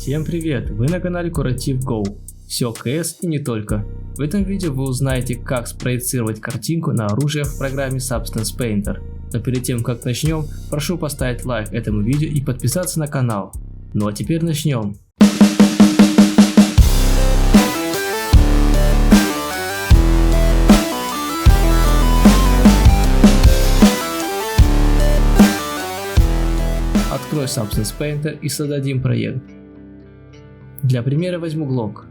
Всем привет! Вы на канале Curative Go. Все CS и не только. В этом видео вы узнаете, как спроецировать картинку на оружие в программе Substance Painter. Но перед тем как начнем, прошу поставить лайк этому видео и подписаться на канал. Ну а теперь начнем. Открой Substance Painter и создадим проект. Для примера возьму Glock.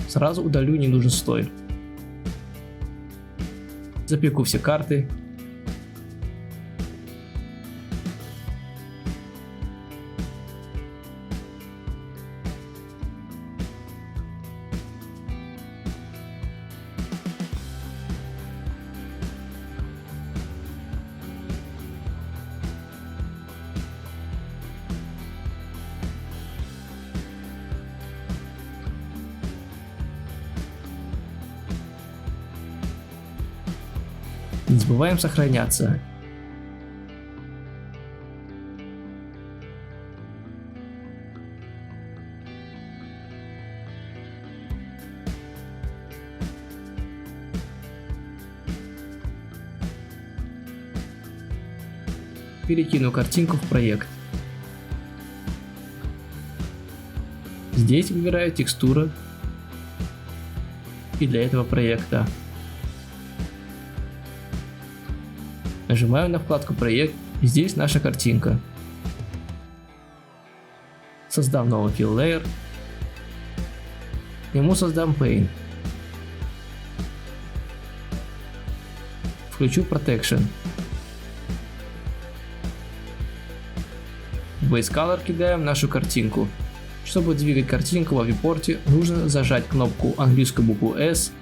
Сразу удалю ненужный слой. Запеку все карты. Не забываем сохраняться. Перекину картинку в проект. Здесь выбираю текстуру и для этого проекта. Нажимаю на вкладку «Проект», и здесь наша картинка. Создам новый Fill Layer. Ему создам Paint. Включу Protection. В Base Color кидаем нашу картинку. Чтобы двигать картинку во вьюпорте, нужно зажать кнопку английскую букву S,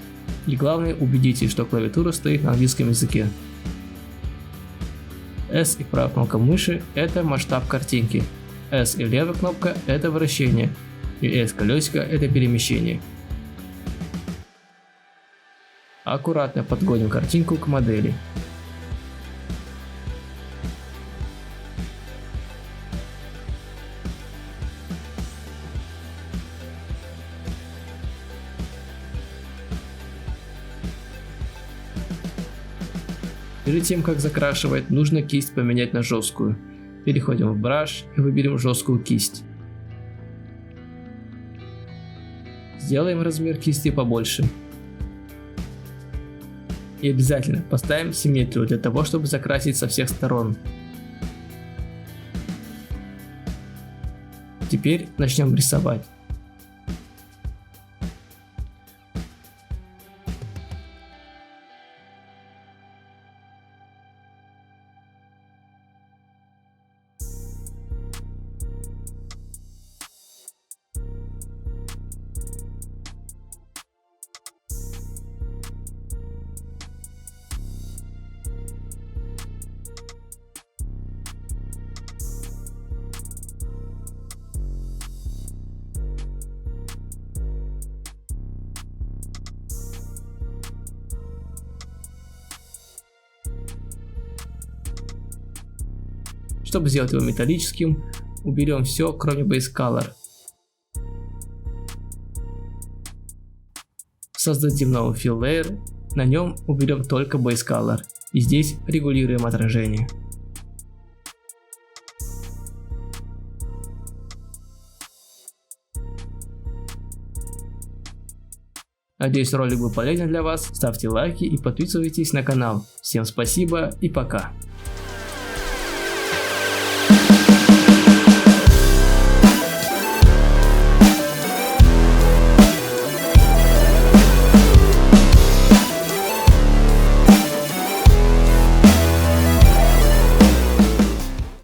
и главное убедитесь, что клавиатура стоит на английском языке. S и правая кнопка мыши – это масштаб картинки, S и левая кнопка – это вращение, и S колесико – это перемещение. Аккуратно подгоним картинку к модели. Перед тем как закрашивать, нужно кисть поменять на жесткую. Переходим в Brush и выберем жесткую кисть. Сделаем размер кисти побольше. И обязательно поставим симметрию для того, чтобы закрасить со всех сторон. Теперь начнем рисовать. Чтобы сделать его металлическим, уберем все, кроме Base Color. Создадим новый Fill Layer, на нем уберем только Base Color, и здесь регулируем отражение. Надеюсь, ролик был полезен для вас, ставьте лайки и подписывайтесь на канал. Всем спасибо и пока!